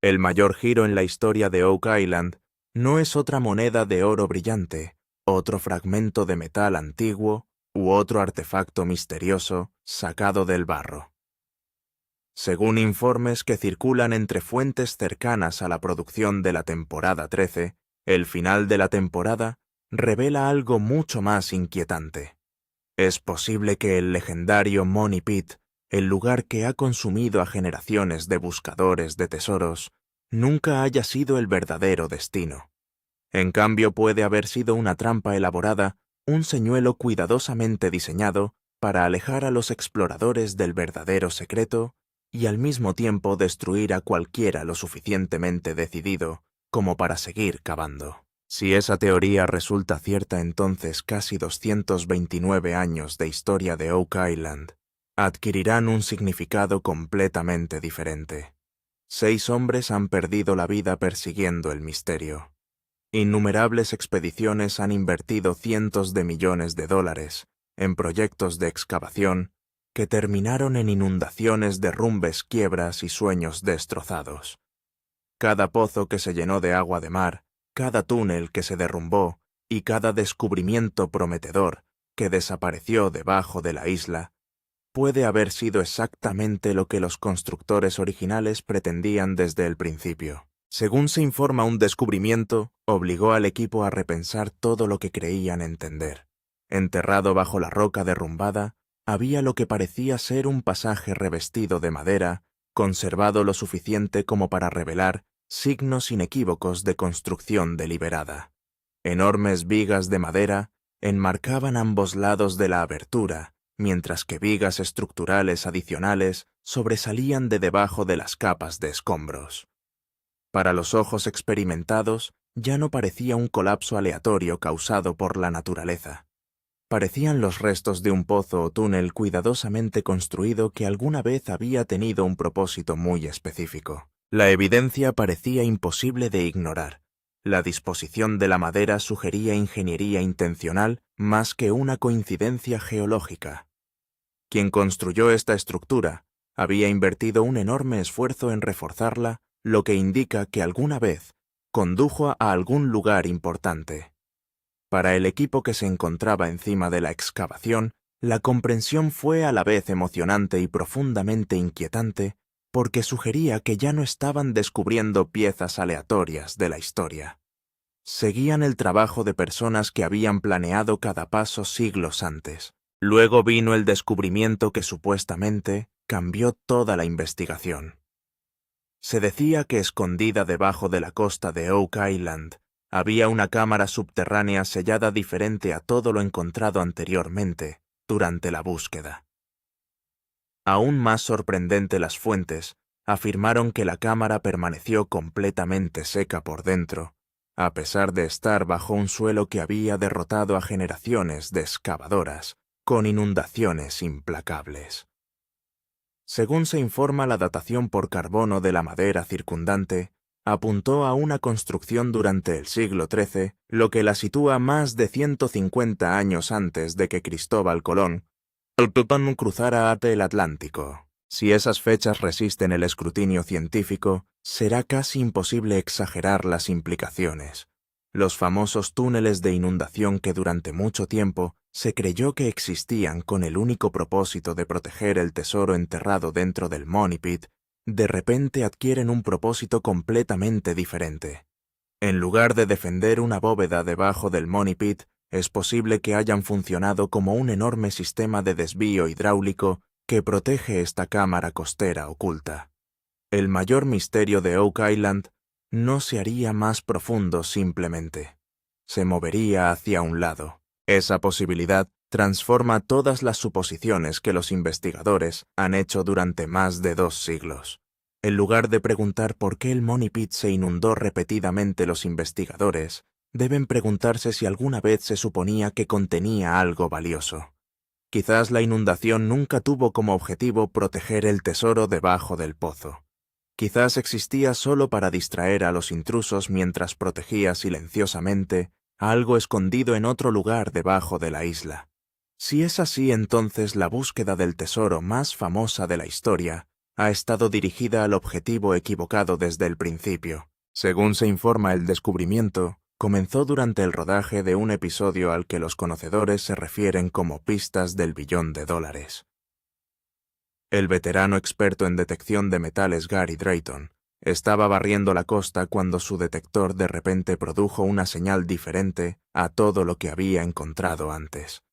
El mayor giro en la historia de Oak Island no es otra moneda de oro brillante, otro fragmento de metal antiguo u otro artefacto misterioso sacado del barro. Según informes que circulan entre fuentes cercanas a la producción de la temporada 13, el final de la temporada revela algo mucho más inquietante. Es posible que el legendario Money Pit, el lugar que ha consumido a generaciones de buscadores de tesoros, nunca haya sido el verdadero destino. En cambio, puede haber sido una trampa elaborada, un señuelo cuidadosamente diseñado para alejar a los exploradores del verdadero secreto y al mismo tiempo destruir a cualquiera lo suficientemente decidido como para seguir cavando. Si esa teoría resulta cierta, entonces casi 229 años de historia de Oak Island adquirirán un significado completamente diferente. 6 hombres han perdido la vida persiguiendo el misterio. Innumerables expediciones han invertido cientos de millones de dólares en proyectos de excavación que terminaron en inundaciones, derrumbes, quiebras y sueños destrozados. Cada pozo que se llenó de agua de mar, cada túnel que se derrumbó y cada descubrimiento prometedor que desapareció debajo de la isla puede haber sido exactamente lo que los constructores originales pretendían desde el principio. Según se informa, un descubrimiento obligó al equipo a repensar todo lo que creían entender. Enterrado bajo la roca derrumbada, había lo que parecía ser un pasaje revestido de madera, conservado lo suficiente como para revelar signos inequívocos de construcción deliberada. Enormes vigas de madera enmarcaban ambos lados de la abertura, mientras que vigas estructurales adicionales sobresalían de debajo de las capas de escombros. Para los ojos experimentados, ya no parecía un colapso aleatorio causado por la naturaleza. Parecían los restos de un pozo o túnel cuidadosamente construido que alguna vez había tenido un propósito muy específico. La evidencia parecía imposible de ignorar. La disposición de la madera sugería ingeniería intencional más que una coincidencia geológica. Quien construyó esta estructura había invertido un enorme esfuerzo en reforzarla, lo que indica que alguna vez condujo a algún lugar importante. Para el equipo que se encontraba encima de la excavación, la comprensión fue a la vez emocionante y profundamente inquietante, porque sugería que ya no estaban descubriendo piezas aleatorias de la historia. Seguían el trabajo de personas que habían planeado cada paso siglos antes. Luego vino el descubrimiento que supuestamente cambió toda la investigación. Se decía que escondida debajo de la costa de Oak Island había una cámara subterránea sellada diferente a todo lo encontrado anteriormente durante la búsqueda. Aún más sorprendente, las fuentes afirmaron que la cámara permaneció completamente seca por dentro, a pesar de estar bajo un suelo que había derrotado a generaciones de excavadoras con inundaciones implacables. Según se informa, la datación por carbono de la madera circundante apuntó a una construcción durante el siglo XIII, lo que la sitúa más de 150 años antes de que Cristóbal Colón cruzara el Atlántico. Si esas fechas resisten el escrutinio científico, será casi imposible exagerar las implicaciones. Los famosos túneles de inundación que durante mucho tiempo se creyó que existían con el único propósito de proteger el tesoro enterrado dentro del Money Pit, de repente adquieren un propósito completamente diferente. En lugar de defender una bóveda debajo del Money Pit, es posible que hayan funcionado como un enorme sistema de desvío hidráulico que protege esta cámara costera oculta. El mayor misterio de Oak Island no se haría más profundo simplemente. Se movería hacia un lado. Esa posibilidad transforma todas las suposiciones que los investigadores han hecho durante más de 2 siglos. En lugar de preguntar por qué el Money Pit se inundó repetidamente, los investigadores deben preguntarse si alguna vez se suponía que contenía algo valioso. Quizás la inundación nunca tuvo como objetivo proteger el tesoro debajo del pozo. Quizás existía solo para distraer a los intrusos mientras protegía silenciosamente a algo escondido en otro lugar debajo de la isla. Si es así, entonces la búsqueda del tesoro más famosa de la historia ha estado dirigida al objetivo equivocado desde el principio. Según se informa, el descubrimiento comenzó durante el rodaje de un episodio al que los conocedores se refieren como pistas del billón de dólares. El veterano experto en detección de metales Gary Drayton estaba barriendo la costa cuando su detector de repente produjo una señal diferente a todo lo que había encontrado antes.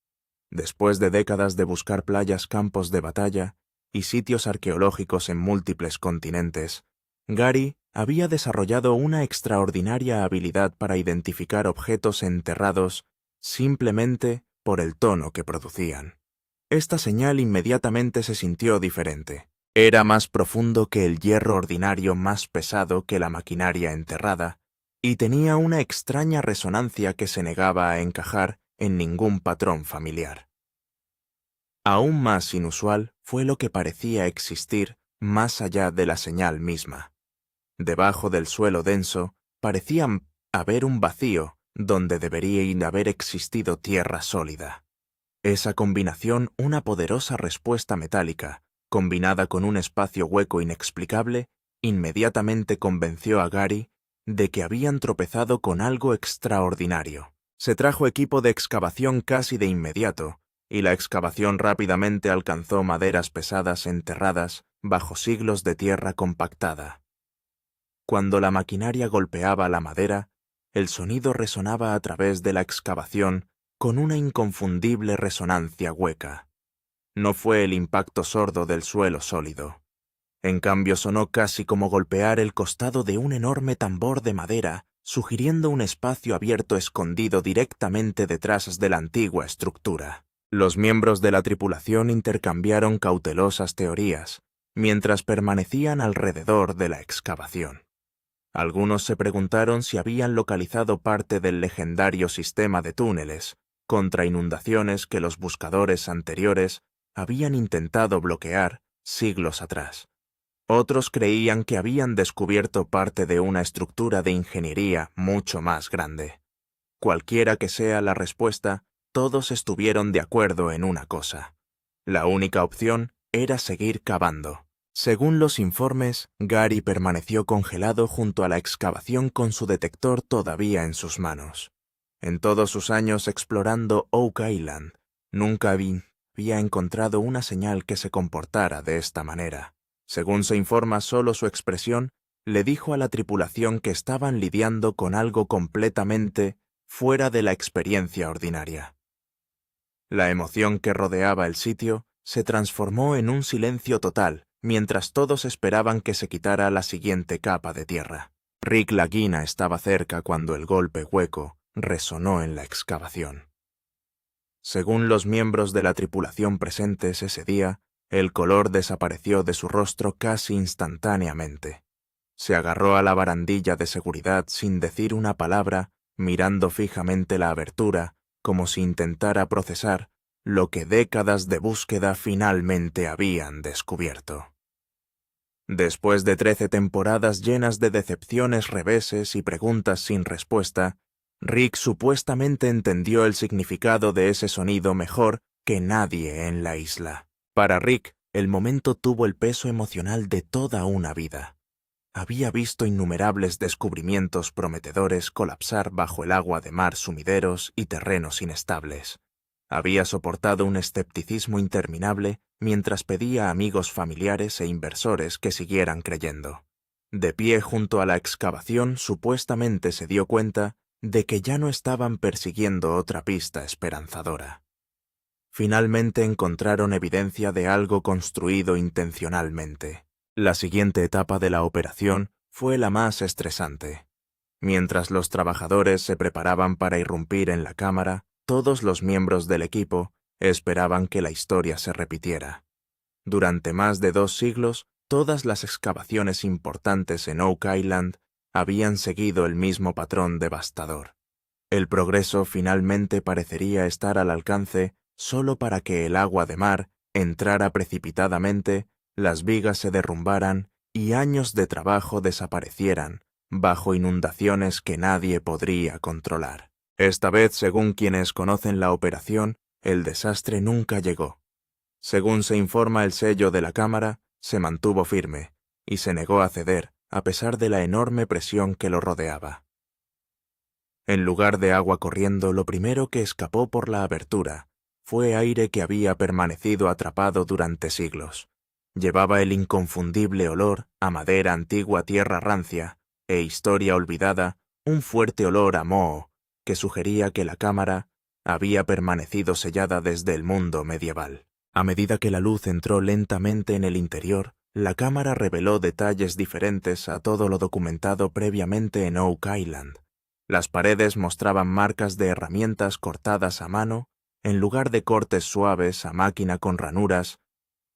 Después de décadas de buscar playas, campos de batalla y sitios arqueológicos en múltiples continentes, Gary había desarrollado una extraordinaria habilidad para identificar objetos enterrados simplemente por el tono que producían. Esta señal inmediatamente se sintió diferente. Era más profundo que el hierro ordinario, más pesado que la maquinaria enterrada, y tenía una extraña resonancia que se negaba a encajar en ningún patrón familiar. Aún más inusual fue lo que parecía existir más allá de la señal misma. Debajo del suelo denso parecía haber un vacío donde debería haber existido tierra sólida. Esa combinación, una poderosa respuesta metálica, combinada con un espacio hueco inexplicable, inmediatamente convenció a Gary de que habían tropezado con algo extraordinario. Se trajo equipo de excavación casi de inmediato, y la excavación rápidamente alcanzó maderas pesadas enterradas bajo siglos de tierra compactada. Cuando la maquinaria golpeaba la madera, el sonido resonaba a través de la excavación con una inconfundible resonancia hueca. No fue el impacto sordo del suelo sólido. En cambio sonó casi como golpear el costado de un enorme tambor de madera, sugiriendo un espacio abierto escondido directamente detrás de la antigua estructura. Los miembros de la tripulación intercambiaron cautelosas teorías, mientras permanecían alrededor de la excavación. Algunos se preguntaron si habían localizado parte del legendario sistema de túneles contra inundaciones que los buscadores anteriores habían intentado bloquear siglos atrás. Otros creían que habían descubierto parte de una estructura de ingeniería mucho más grande. Cualquiera que sea la respuesta, todos estuvieron de acuerdo en una cosa. La única opción era seguir cavando. Según los informes, Gary permaneció congelado junto a la excavación con su detector todavía en sus manos. En todos sus años explorando Oak Island, nunca había encontrado una señal que se comportara de esta manera. Según se informa, solo su expresión le dijo a la tripulación que estaban lidiando con algo completamente fuera de la experiencia ordinaria. La emoción que rodeaba el sitio se transformó en un silencio total, mientras todos esperaban que se quitara la siguiente capa de tierra. Rick Lagina estaba cerca cuando el golpe hueco resonó en la excavación. Según los miembros de la tripulación presentes ese día, el color desapareció de su rostro casi instantáneamente. Se agarró a la barandilla de seguridad sin decir una palabra, mirando fijamente la abertura, como si intentara procesar lo que décadas de búsqueda finalmente habían descubierto. Después de 13 temporadas llenas de decepciones, reveses y preguntas sin respuesta, Rick supuestamente entendió el significado de ese sonido mejor que nadie en la isla. Para Rick, el momento tuvo el peso emocional de toda una vida. Había visto innumerables descubrimientos prometedores colapsar bajo el agua de mar, sumideros y terrenos inestables. Había soportado un escepticismo interminable mientras pedía a amigos, familiares e inversores que siguieran creyendo. De pie junto a la excavación, supuestamente se dio cuenta de que ya no estaban persiguiendo otra pista esperanzadora. Finalmente encontraron evidencia de algo construido intencionalmente. La siguiente etapa de la operación fue la más estresante. Mientras los trabajadores se preparaban para irrumpir en la cámara, todos los miembros del equipo esperaban que la historia se repitiera. Durante más de 2 siglos, todas las excavaciones importantes en Oak Island habían seguido el mismo patrón devastador. El progreso finalmente parecería estar al alcance solo para que el agua de mar entrara precipitadamente, las vigas se derrumbaran y años de trabajo desaparecieran bajo inundaciones que nadie podría controlar. Esta vez, según quienes conocen la operación, el desastre nunca llegó. Según se informa el sello de la cámara, se mantuvo firme y se negó a ceder a pesar de la enorme presión que lo rodeaba. En lugar de agua corriendo, lo primero que escapó por la abertura fue aire que había permanecido atrapado durante siglos. Llevaba el inconfundible olor a madera antigua, tierra rancia e historia olvidada, un fuerte olor a moho que sugería que la cámara había permanecido sellada desde el mundo medieval. A medida que la luz entró lentamente en el interior, la cámara reveló detalles diferentes a todo lo documentado previamente en Oak Island. Las paredes mostraban marcas de herramientas cortadas a mano, en lugar de cortes suaves a máquina con ranuras,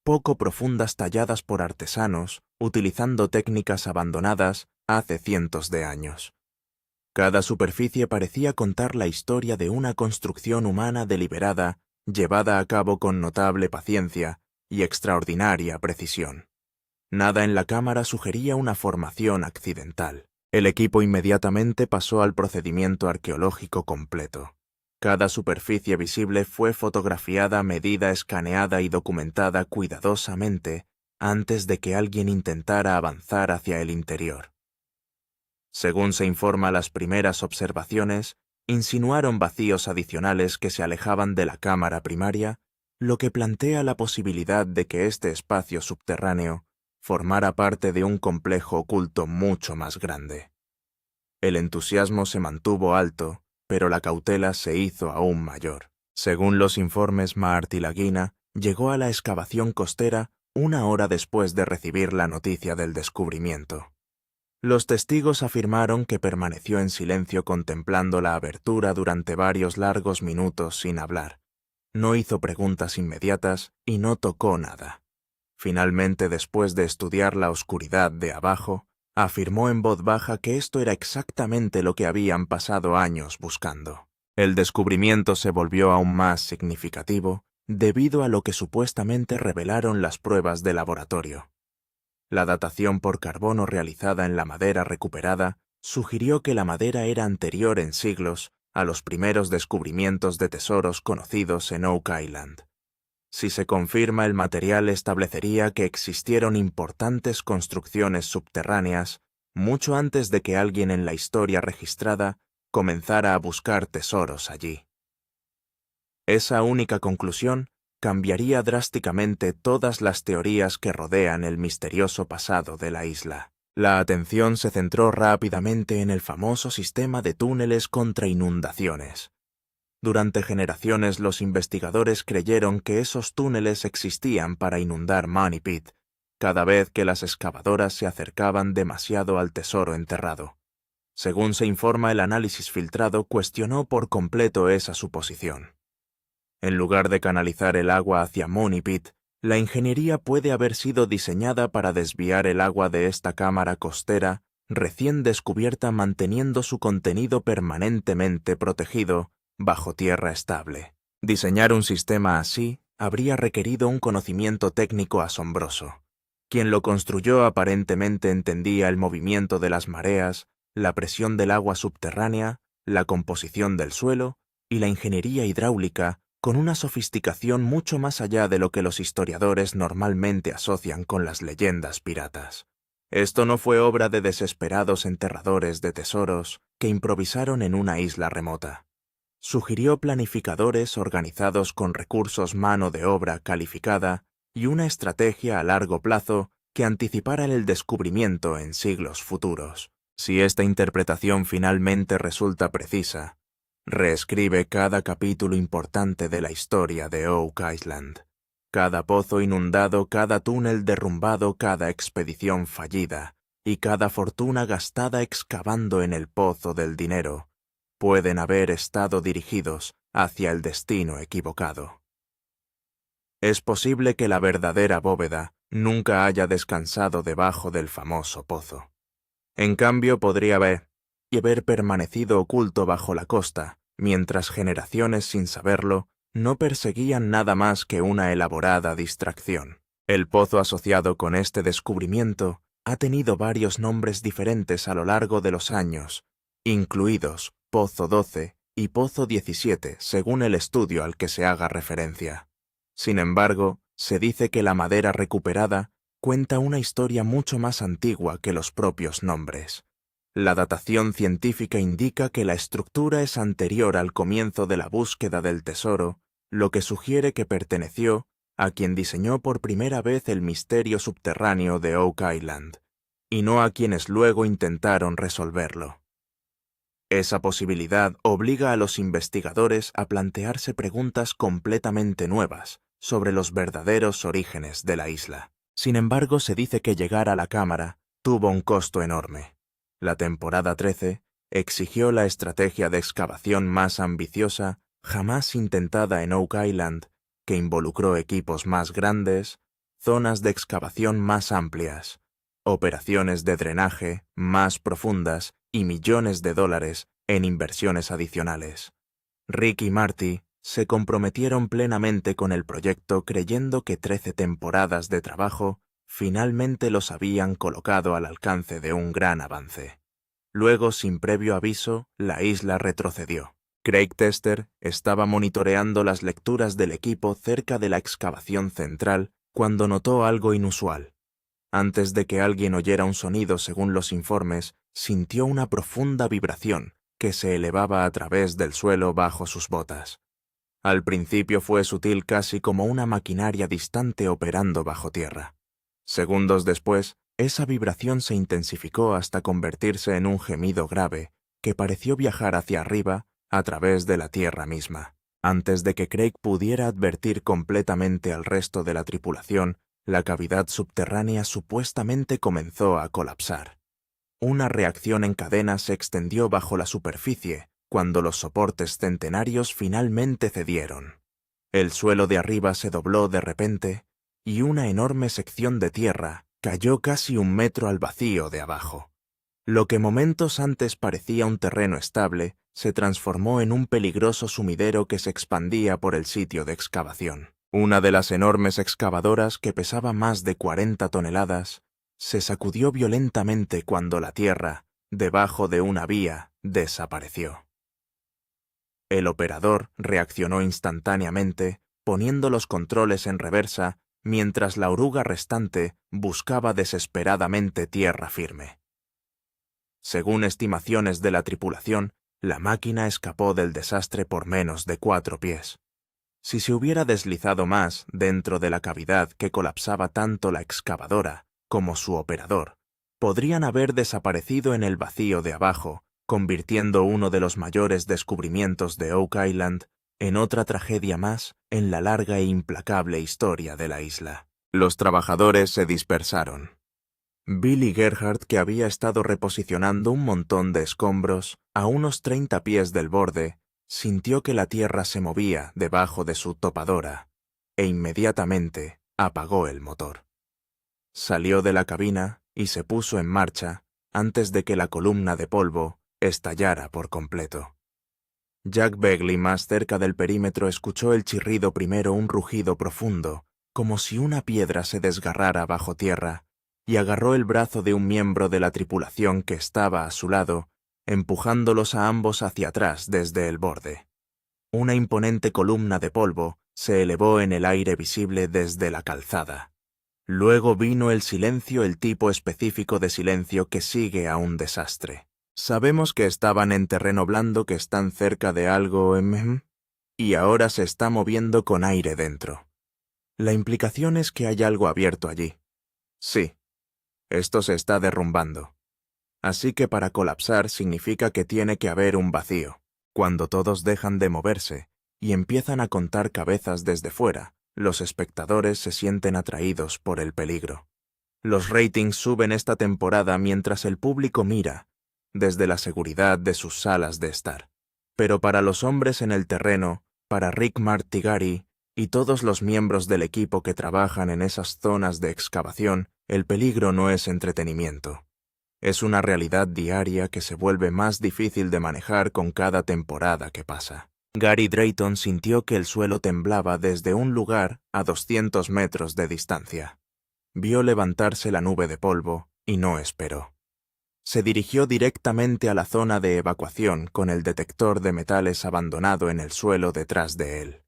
poco profundas talladas por artesanos, utilizando técnicas abandonadas hace cientos de años. Cada superficie parecía contar la historia de una construcción humana deliberada, llevada a cabo con notable paciencia y extraordinaria precisión. Nada en la cámara sugería una formación accidental. El equipo inmediatamente pasó al procedimiento arqueológico completo. Cada superficie visible fue fotografiada, medida, escaneada y documentada cuidadosamente antes de que alguien intentara avanzar hacia el interior. Según se informa, las primeras observaciones insinuaron vacíos adicionales que se alejaban de la cámara primaria, lo que plantea la posibilidad de que este espacio subterráneo formara parte de un complejo oculto mucho más grande. El entusiasmo se mantuvo alto, pero la cautela se hizo aún mayor. Según los informes, Martí-Laguina llegó a la excavación costera 1 hora después de recibir la noticia del descubrimiento. Los testigos afirmaron que permaneció en silencio contemplando la abertura durante varios largos minutos sin hablar. No hizo preguntas inmediatas y no tocó nada. Finalmente, después de estudiar la oscuridad de abajo, afirmó en voz baja que esto era exactamente lo que habían pasado años buscando. El descubrimiento se volvió aún más significativo debido a lo que supuestamente revelaron las pruebas de laboratorio. La datación por carbono realizada en la madera recuperada sugirió que la madera era anterior en siglos a los primeros descubrimientos de tesoros conocidos en Oak Island. Si se confirma, el material establecería que existieron importantes construcciones subterráneas mucho antes de que alguien en la historia registrada comenzara a buscar tesoros allí. Esa única conclusión cambiaría drásticamente todas las teorías que rodean el misterioso pasado de la isla. La atención se centró rápidamente en el famoso sistema de túneles contra inundaciones. Durante generaciones los investigadores creyeron que esos túneles existían para inundar Money Pit, cada vez que las excavadoras se acercaban demasiado al tesoro enterrado. Según se informa, el análisis filtrado cuestionó por completo esa suposición. En lugar de canalizar el agua hacia Money Pit, la ingeniería puede haber sido diseñada para desviar el agua de esta cámara costera recién descubierta, manteniendo su contenido permanentemente protegido bajo tierra estable. Diseñar un sistema así habría requerido un conocimiento técnico asombroso. Quien lo construyó aparentemente entendía el movimiento de las mareas, la presión del agua subterránea, la composición del suelo y la ingeniería hidráulica con una sofisticación mucho más allá de lo que los historiadores normalmente asocian con las leyendas piratas. Esto no fue obra de desesperados enterradores de tesoros que improvisaron en una isla remota. Sugirió planificadores organizados con recursos, mano de obra calificada y una estrategia a largo plazo que anticipara el descubrimiento en siglos futuros. Si esta interpretación finalmente resulta precisa, reescribe cada capítulo importante de la historia de Oak Island. Cada pozo inundado, cada túnel derrumbado, cada expedición fallida y cada fortuna gastada excavando en el pozo del dinero pueden haber estado dirigidos hacia el destino equivocado. Es posible que la verdadera bóveda nunca haya descansado debajo del famoso pozo. En cambio, podría haber permanecido oculto bajo la costa, mientras generaciones, sin saberlo, no perseguían nada más que una elaborada distracción. El pozo asociado con este descubrimiento ha tenido varios nombres diferentes a lo largo de los años, incluidos Pozo 12 y Pozo 17, según el estudio al que se haga referencia. Sin embargo, se dice que la madera recuperada cuenta una historia mucho más antigua que los propios nombres. La datación científica indica que la estructura es anterior al comienzo de la búsqueda del tesoro, lo que sugiere que perteneció a quien diseñó por primera vez el misterio subterráneo de Oak Island, y no a quienes luego intentaron resolverlo. Esa posibilidad obliga a los investigadores a plantearse preguntas completamente nuevas sobre los verdaderos orígenes de la isla. Sin embargo, se dice que llegar a la cámara tuvo un costo enorme. La temporada 13 exigió la estrategia de excavación más ambiciosa jamás intentada en Oak Island, que involucró equipos más grandes, zonas de excavación más amplias, operaciones de drenaje más profundas y millones de dólares en inversiones adicionales. Rick y Marty se comprometieron plenamente con el proyecto creyendo que 13 temporadas de trabajo finalmente los habían colocado al alcance de un gran avance. Luego, sin previo aviso, la isla retrocedió. Craig Tester estaba monitoreando las lecturas del equipo cerca de la excavación central cuando notó algo inusual. Antes de que alguien oyera un sonido según los informes, sintió una profunda vibración que se elevaba a través del suelo bajo sus botas. Al principio fue sutil, casi como una maquinaria distante operando bajo tierra. Segundos después, esa vibración se intensificó hasta convertirse en un gemido grave que pareció viajar hacia arriba a través de la tierra misma. Antes de que Craig pudiera advertir completamente al resto de la tripulación, la cavidad subterránea supuestamente comenzó a colapsar. Una reacción en cadena se extendió bajo la superficie cuando los soportes centenarios finalmente cedieron. El suelo de arriba se dobló de repente y una enorme sección de tierra cayó casi 1 metro al vacío de abajo. Lo que momentos antes parecía un terreno estable se transformó en un peligroso sumidero que se expandía por el sitio de excavación. Una de las enormes excavadoras, que pesaba más de 40 toneladas, se sacudió violentamente cuando la tierra, debajo de una vía, desapareció. El operador reaccionó instantáneamente, poniendo los controles en reversa, mientras la oruga restante buscaba desesperadamente tierra firme. Según estimaciones de la tripulación, la máquina escapó del desastre por menos de 4 pies. Si se hubiera deslizado más dentro de la cavidad que colapsaba tanto la excavadora como su operador, podrían haber desaparecido en el vacío de abajo, convirtiendo uno de los mayores descubrimientos de Oak Island en otra tragedia más en la larga e implacable historia de la isla. Los trabajadores se dispersaron. Billy Gerhardt, que había estado reposicionando un montón de escombros a unos 30 pies del borde, sintió que la tierra se movía debajo de su topadora e inmediatamente apagó el motor. Salió de la cabina y se puso en marcha antes de que la columna de polvo estallara por completo. Jack Begley, más cerca del perímetro, escuchó el chirrido primero, un rugido profundo, como si una piedra se desgarrara bajo tierra, y agarró el brazo de un miembro de la tripulación que estaba a su lado, empujándolos a ambos hacia atrás desde el borde. Una imponente columna de polvo se elevó en el aire visible desde la calzada. Luego vino el silencio, el tipo específico de silencio que sigue a un desastre. Sabemos que estaban en terreno blando, que están cerca de algo, y ahora se está moviendo con aire dentro. La implicación es que hay algo abierto allí. Sí, esto se está derrumbando. Así que para colapsar significa que tiene que haber un vacío. Cuando todos dejan de moverse y empiezan a contar cabezas desde fuera, los espectadores se sienten atraídos por el peligro. Los ratings suben esta temporada mientras el público mira desde la seguridad de sus salas de estar. Pero para los hombres en el terreno, para Rick Martigari y todos los miembros del equipo que trabajan en esas zonas de excavación, el peligro no es entretenimiento. Es una realidad diaria que se vuelve más difícil de manejar con cada temporada que pasa. Gary Drayton sintió que el suelo temblaba desde un lugar a 200 metros de distancia. Vio levantarse la nube de polvo y no esperó. Se dirigió directamente a la zona de evacuación con el detector de metales abandonado en el suelo detrás de él.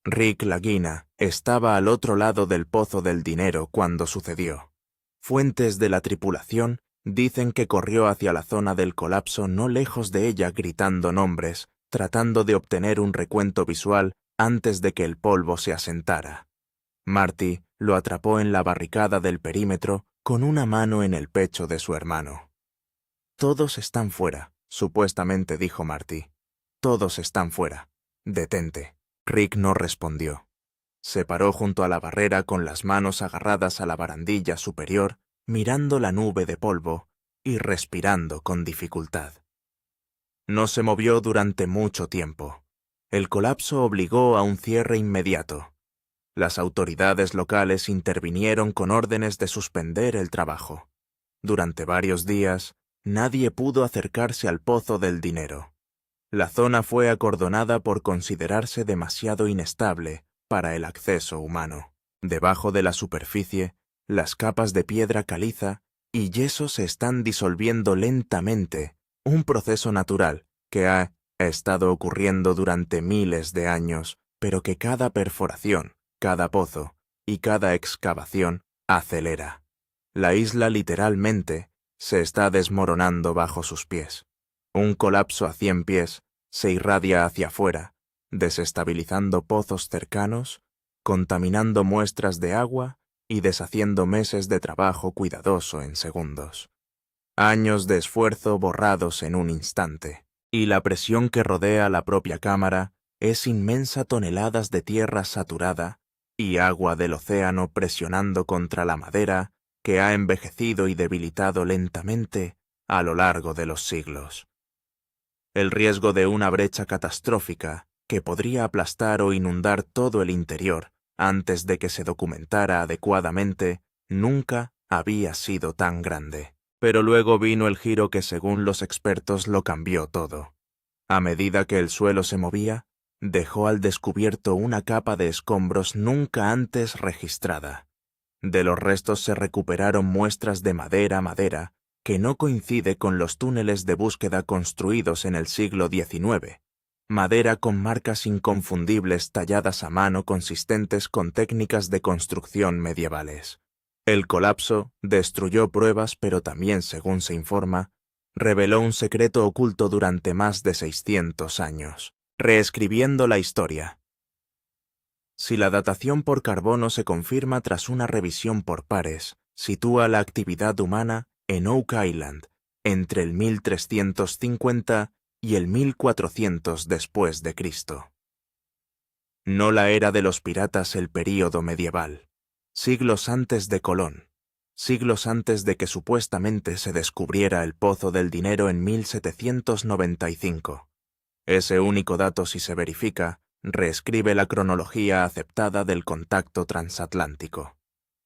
Rick Lagina estaba al otro lado del pozo del dinero cuando sucedió. Fuentes de la tripulación dicen que corrió hacia la zona del colapso no lejos de ella gritando nombres, tratando de obtener un recuento visual antes de que el polvo se asentara. Marty lo atrapó en la barricada del perímetro con una mano en el pecho de su hermano. «Todos están fuera», supuestamente dijo Marty. «Todos están fuera. Detente». Rick no respondió. Se paró junto a la barrera con las manos agarradas a la barandilla superior, mirando la nube de polvo y respirando con dificultad. No se movió durante mucho tiempo. El colapso obligó a un cierre inmediato. Las autoridades locales intervinieron con órdenes de suspender el trabajo. Durante varios días, nadie pudo acercarse al pozo del dinero. La zona fue acordonada por considerarse demasiado inestable para el acceso humano. Debajo de la superficie, las capas de piedra caliza y yeso se están disolviendo lentamente, un proceso natural que ha estado ocurriendo durante miles de años, pero que cada perforación, cada pozo y cada excavación acelera. La isla literalmente se está desmoronando bajo sus pies. Un colapso a 100 pies se irradia hacia afuera, desestabilizando pozos cercanos, contaminando muestras de agua y deshaciendo meses de trabajo cuidadoso en segundos. Años de esfuerzo borrados en un instante, y la presión que rodea la propia cámara es inmensa toneladas de tierra saturada y agua del océano presionando contra la madera que ha envejecido y debilitado lentamente a lo largo de los siglos. El riesgo de una brecha catastrófica que podría aplastar o inundar todo el interior antes de que se documentara adecuadamente nunca había sido tan grande. Pero luego vino el giro que según los expertos lo cambió todo. A medida que el suelo se movía, dejó al descubierto una capa de escombros nunca antes registrada. De los restos se recuperaron muestras de madera que no coincide con los túneles de búsqueda construidos en el siglo XIX, madera con marcas inconfundibles talladas a mano consistentes con técnicas de construcción medievales. El colapso destruyó pruebas, pero también, según se informa, reveló un secreto oculto durante más de 600 años, reescribiendo la historia. Si la datación por carbono se confirma tras una revisión por pares, sitúa la actividad humana en Oak Island entre el 1350 y el 1400 después de Cristo. No la era de los piratas el período medieval, siglos antes de Colón, siglos antes de que supuestamente se descubriera el pozo del dinero en 1795. Ese único dato, si se verifica, reescribe la cronología aceptada del contacto transatlántico.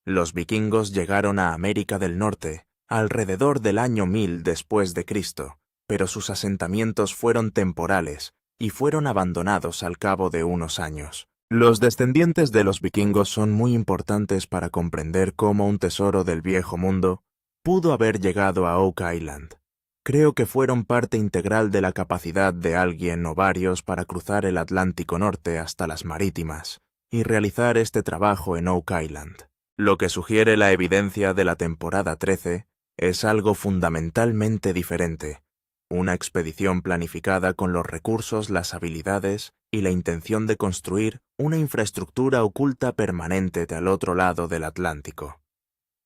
Los vikingos llegaron a América del Norte alrededor del año 1000 después de Cristo, pero sus asentamientos fueron temporales y fueron abandonados al cabo de unos años. Los descendientes de los vikingos son muy importantes para comprender cómo un tesoro del viejo mundo pudo haber llegado a Oak Island. Creo que fueron parte integral de la capacidad de alguien o varios para cruzar el Atlántico Norte hasta las Marítimas y realizar este trabajo en Oak Island. Lo que sugiere la evidencia de la temporada 13 es algo fundamentalmente diferente, una expedición planificada con los recursos, las habilidades y la intención de construir una infraestructura oculta permanente al otro lado del Atlántico.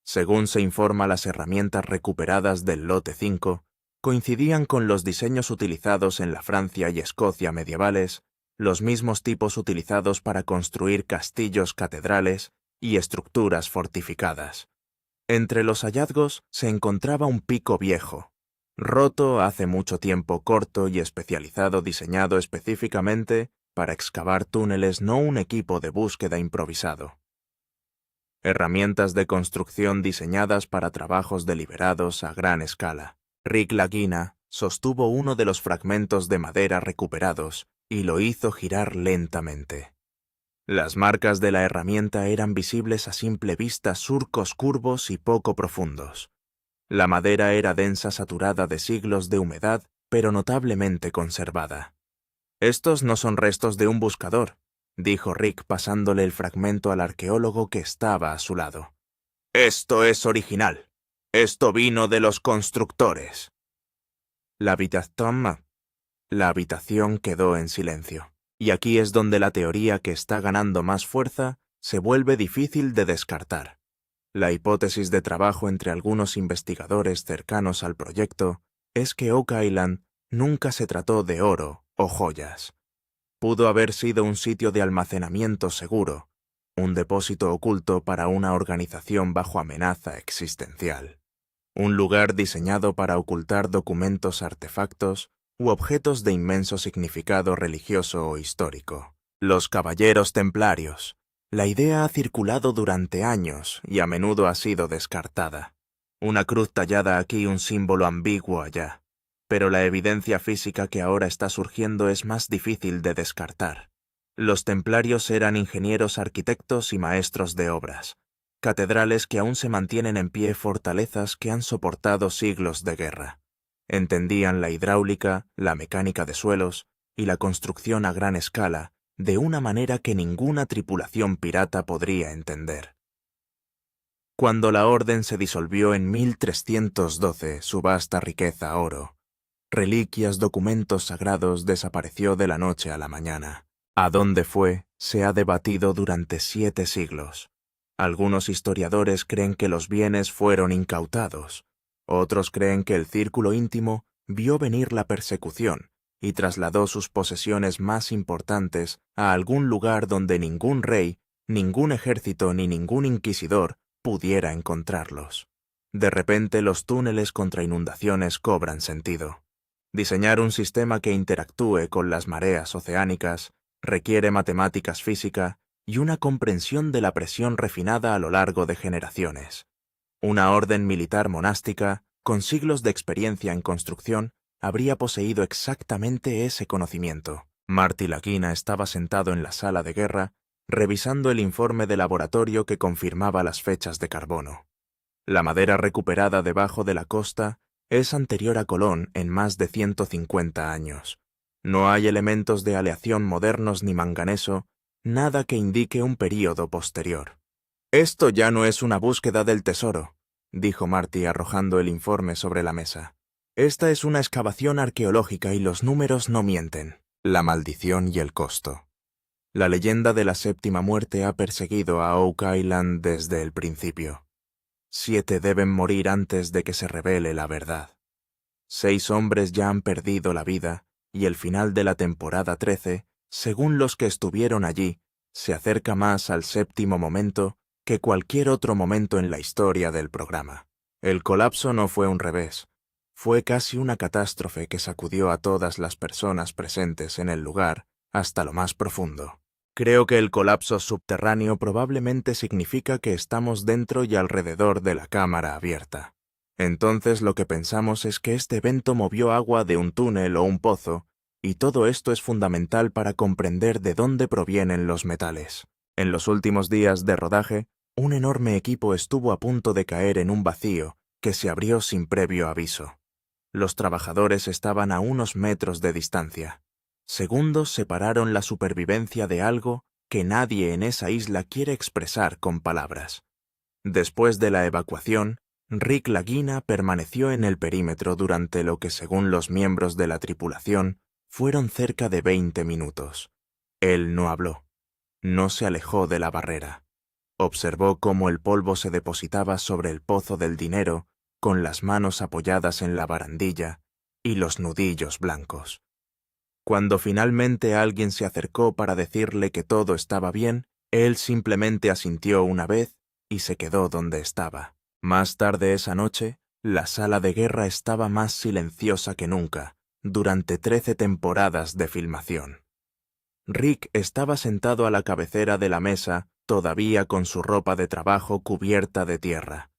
Según se informa, las herramientas recuperadas del lote 5 coincidían con los diseños utilizados en la Francia y Escocia medievales, los mismos tipos utilizados para construir castillos, catedrales y estructuras fortificadas. Entre los hallazgos se encontraba un pico viejo, roto hace mucho tiempo, corto y especializado, diseñado específicamente para excavar túneles, no un equipo de búsqueda improvisado. Herramientas de construcción diseñadas para trabajos deliberados a gran escala. Rick Lagina sostuvo uno de los fragmentos de madera recuperados y lo hizo girar lentamente. Las marcas de la herramienta eran visibles a simple vista, surcos curvos y poco profundos. La madera era densa, saturada de siglos de humedad, pero notablemente conservada. «Estos no son restos de un buscador», dijo Rick pasándole el fragmento al arqueólogo que estaba a su lado. Esto es original. Esto vino de los constructores. La habitación quedó en silencio. Y aquí es donde la teoría que está ganando más fuerza se vuelve difícil de descartar. La hipótesis de trabajo entre algunos investigadores cercanos al proyecto es que Oak Island nunca se trató de oro o joyas. Pudo haber sido un sitio de almacenamiento seguro, un depósito oculto para una organización bajo amenaza existencial. Un lugar diseñado para ocultar documentos, artefactos u objetos de inmenso significado religioso o histórico. Los Caballeros Templarios. La idea ha circulado durante años y a menudo ha sido descartada. Una cruz tallada aquí, un símbolo ambiguo allá. Pero la evidencia física que ahora está surgiendo es más difícil de descartar. Los templarios eran ingenieros, arquitectos y maestros de obras. Catedrales que aún se mantienen en pie, fortalezas que han soportado siglos de guerra. Entendían la hidráulica, la mecánica de suelos y la construcción a gran escala de una manera que ninguna tripulación pirata podría entender. Cuando la orden se disolvió en 1312, su vasta riqueza, oro, reliquias, documentos sagrados, desapareció de la noche a la mañana. ¿A dónde fue? Se ha debatido durante 7 siglos. Algunos historiadores creen que los bienes fueron incautados. Otros creen que el círculo íntimo vio venir la persecución y trasladó sus posesiones más importantes a algún lugar donde ningún rey, ningún ejército ni ningún inquisidor pudiera encontrarlos. De repente los túneles contra inundaciones cobran sentido. Diseñar un sistema que interactúe con las mareas oceánicas requiere matemáticas, física y una comprensión de la presión refinada a lo largo de generaciones. Una orden militar monástica, con siglos de experiencia en construcción, habría poseído exactamente ese conocimiento. Marty Lagina estaba sentado en la sala de guerra, revisando el informe de laboratorio que confirmaba las fechas de carbono. La madera recuperada debajo de la costa es anterior a Colón en más de 150 años. No hay elementos de aleación modernos ni manganeso, nada que indique un período posterior. Esto ya no es una búsqueda del tesoro, dijo Marty arrojando el informe sobre la mesa. Esta es una excavación arqueológica y los números no mienten. La maldición y el costo. La leyenda de la séptima muerte ha perseguido a Oak Island desde el principio. 7 deben morir antes de que se revele la verdad. 6 hombres ya han perdido la vida y el final de la temporada 13, según los que estuvieron allí, se acerca más al séptimo momento que cualquier otro momento en la historia del programa. El colapso no fue un revés. Fue casi una catástrofe que sacudió a todas las personas presentes en el lugar hasta lo más profundo. Creo que el colapso subterráneo probablemente significa que estamos dentro y alrededor de la cámara abierta. Entonces lo que pensamos es que este evento movió agua de un túnel o un pozo, y todo esto es fundamental para comprender de dónde provienen los metales. En los últimos días de rodaje, un enorme equipo estuvo a punto de caer en un vacío que se abrió sin previo aviso. Los trabajadores estaban a unos metros de distancia. Segundos separaron la supervivencia de algo que nadie en esa isla quiere expresar con palabras. Después de la evacuación, Rick Lagina permaneció en el perímetro durante lo que, según los miembros de la tripulación, fueron cerca de 20 minutos. Él no habló. No se alejó de la barrera. Observó cómo el polvo se depositaba sobre el pozo del dinero, con las manos apoyadas en la barandilla y los nudillos blancos. Cuando finalmente alguien se acercó para decirle que todo estaba bien, él simplemente asintió una vez y se quedó donde estaba. Más tarde esa noche, la sala de guerra estaba más silenciosa que nunca, durante 13 temporadas de filmación. Rick estaba sentado a la cabecera de la mesa, todavía con su ropa de trabajo cubierta de tierra.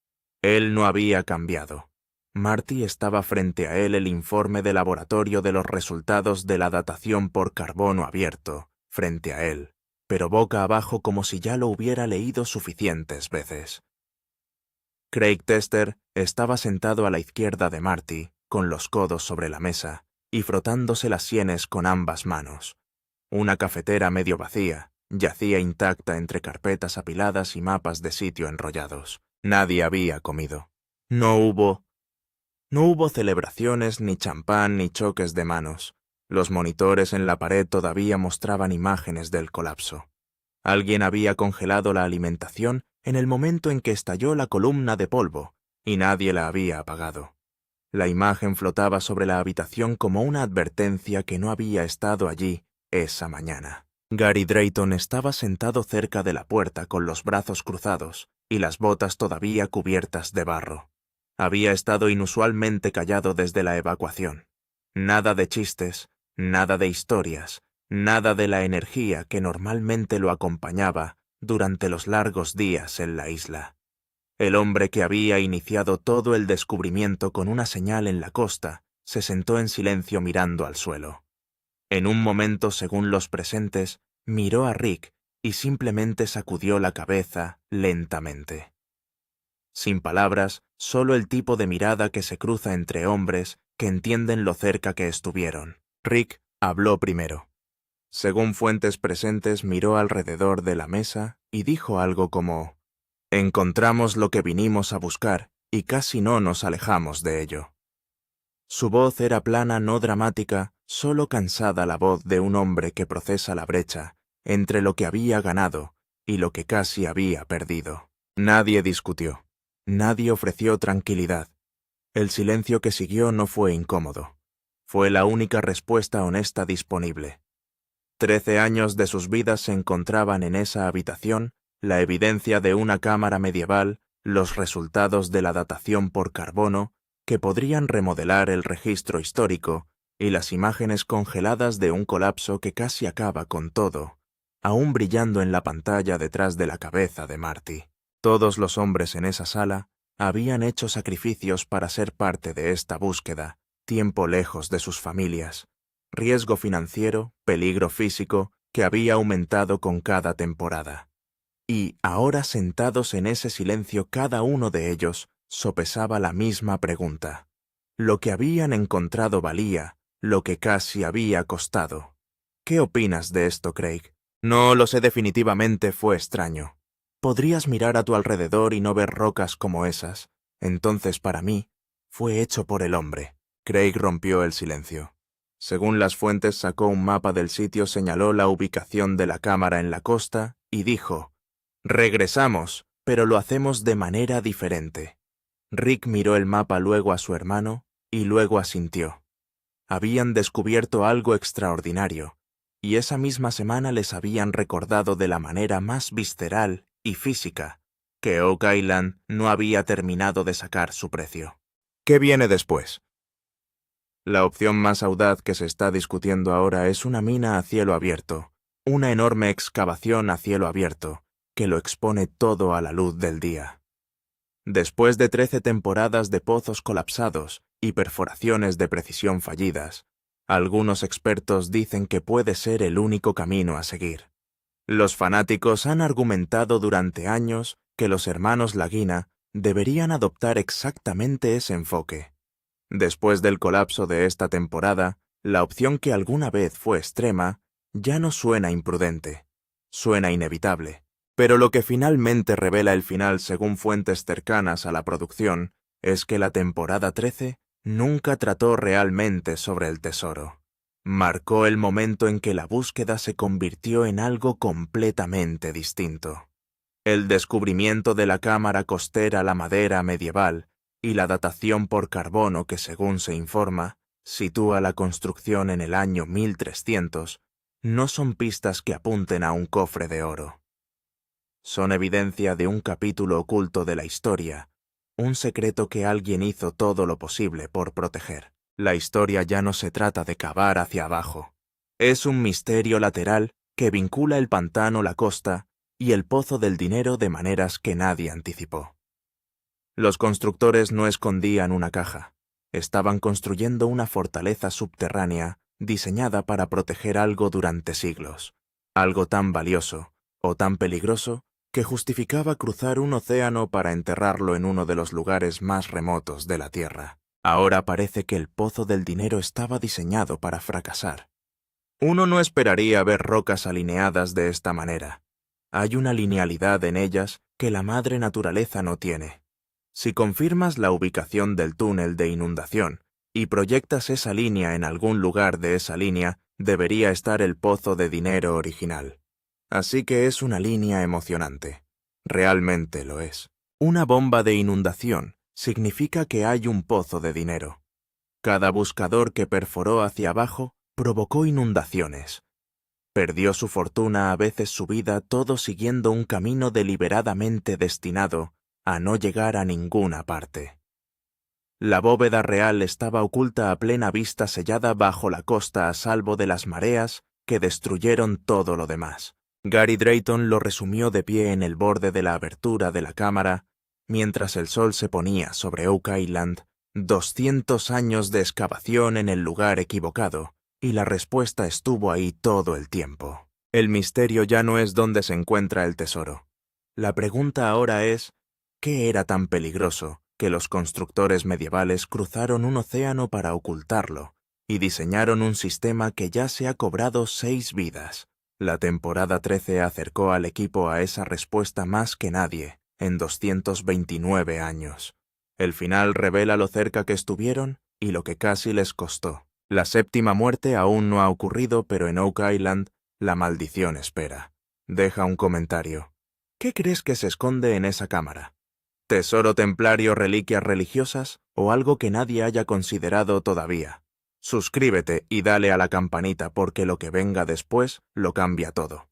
Él no había cambiado. Marty estaba frente a él el informe de laboratorio de los resultados de la datación por carbono abierto, frente a él, pero boca abajo como si ya lo hubiera leído suficientes veces. Craig Tester estaba sentado a la izquierda de Marty, con los codos sobre la mesa, y frotándose las sienes con ambas manos. Una cafetera medio vacía, Yacía intacta entre carpetas apiladas y mapas de sitio enrollados. Nadie había comido. No hubo celebraciones, ni champán, ni choques de manos. Los monitores en la pared todavía mostraban imágenes del colapso. Alguien había congelado la alimentación en el momento en que estalló la columna de polvo, y nadie la había apagado. La imagen flotaba sobre la habitación como una advertencia que no había estado allí esa mañana. Gary Drayton estaba sentado cerca de la puerta con los brazos cruzados y las botas todavía cubiertas de barro. Había estado inusualmente callado desde la evacuación. Nada de chistes, nada de historias, nada de la energía que normalmente lo acompañaba durante los largos días en la isla. El hombre que había iniciado todo el descubrimiento con una señal en la costa se sentó en silencio mirando al suelo. En un momento, según los presentes, miró a Rick y simplemente sacudió la cabeza lentamente. Sin palabras, solo el tipo de mirada que se cruza entre hombres que entienden lo cerca que estuvieron. Rick habló primero. Según fuentes presentes, miró alrededor de la mesa y dijo algo como: «Encontramos lo que vinimos a buscar y casi no nos alejamos de ello». Su voz era plana, no dramática, solo cansada, la voz de un hombre que procesa la brecha entre lo que había ganado y lo que casi había perdido. Nadie discutió. Nadie ofreció tranquilidad. El silencio que siguió no fue incómodo. Fue la única respuesta honesta disponible. 13 años de sus vidas se encontraban en esa habitación, la evidencia de una cámara medieval, los resultados de la datación por carbono, que podrían remodelar el registro histórico, y las imágenes congeladas de un colapso que casi acaba con todo, aún brillando en la pantalla detrás de la cabeza de Marty. Todos los hombres en esa sala habían hecho sacrificios para ser parte de esta búsqueda, tiempo lejos de sus familias, riesgo financiero, peligro físico, que había aumentado con cada temporada. Y, ahora sentados en ese silencio, cada uno de ellos sopesaba la misma pregunta. Lo que habían encontrado valía lo que casi había costado. ¿Qué opinas de esto, Craig? No lo sé definitivamente, fue extraño. Podrías mirar a tu alrededor y no ver rocas como esas. Entonces, para mí, fue hecho por el hombre. Craig rompió el silencio. Según las fuentes, sacó un mapa del sitio, señaló la ubicación de la cámara en la costa y dijo: «Regresamos, pero lo hacemos de manera diferente». Rick miró el mapa luego a su hermano y luego asintió. Habían descubierto algo extraordinario, y esa misma semana les habían recordado de la manera más visceral y física que Oak Island no había terminado de sacar su precio. ¿Qué viene después? La opción más audaz que se está discutiendo ahora es una mina a cielo abierto, una enorme excavación a cielo abierto, que lo expone todo a la luz del día. Después de 13 temporadas de pozos colapsados y perforaciones de precisión fallidas, algunos expertos dicen que puede ser el único camino a seguir. Los fanáticos han argumentado durante años que los hermanos Lagina deberían adoptar exactamente ese enfoque. Después del colapso de esta temporada, la opción que alguna vez fue extrema ya no suena imprudente, suena inevitable. Pero lo que finalmente revela el final, según fuentes cercanas a la producción, es que la temporada 13 nunca trató realmente sobre el tesoro. Marcó el momento en que la búsqueda se convirtió en algo completamente distinto. El descubrimiento de la cámara costera, la madera medieval y la datación por carbono que, según se informa, sitúa la construcción en el año 1300, no son pistas que apunten a un cofre de oro. Son evidencia de un capítulo oculto de la historia, un secreto que alguien hizo todo lo posible por proteger. La historia ya no se trata de cavar hacia abajo. Es un misterio lateral que vincula el pantano, la costa y el pozo del dinero de maneras que nadie anticipó. Los constructores no escondían una caja. Estaban construyendo una fortaleza subterránea diseñada para proteger algo durante siglos, algo tan valioso o tan peligroso que justificaba cruzar un océano para enterrarlo en uno de los lugares más remotos de la Tierra. Ahora parece que el pozo del dinero estaba diseñado para fracasar. Uno no esperaría ver rocas alineadas de esta manera. Hay una linealidad en ellas que la madre naturaleza no tiene. Si confirmas la ubicación del túnel de inundación y proyectas esa línea en algún lugar de esa línea, debería estar el pozo de dinero original. Así que es una línea emocionante. Realmente lo es. Una bomba de inundación significa que hay un pozo de dinero. Cada buscador que perforó hacia abajo provocó inundaciones. Perdió su fortuna, a veces su vida, todo siguiendo un camino deliberadamente destinado a no llegar a ninguna parte. La bóveda real estaba oculta a plena vista, sellada bajo la costa a salvo de las mareas que destruyeron todo lo demás. Gary Drayton lo resumió de pie en el borde de la abertura de la cámara, mientras el sol se ponía sobre Oak Island, 200 años de excavación en el lugar equivocado, y la respuesta estuvo ahí todo el tiempo. El misterio ya no es dónde se encuentra el tesoro. La pregunta ahora es, ¿qué era tan peligroso que los constructores medievales cruzaron un océano para ocultarlo y diseñaron un sistema que ya se ha cobrado 6 vidas? La temporada 13 acercó al equipo a esa respuesta más que nadie en 229 años. El final revela lo cerca que estuvieron y lo que casi les costó. La séptima muerte aún no ha ocurrido, pero en Oak Island la maldición espera. Deja un comentario. ¿Qué crees que se esconde en esa cámara? ¿Tesoro templario, reliquias religiosas o algo que nadie haya considerado todavía? Suscríbete y dale a la campanita porque lo que venga después lo cambia todo.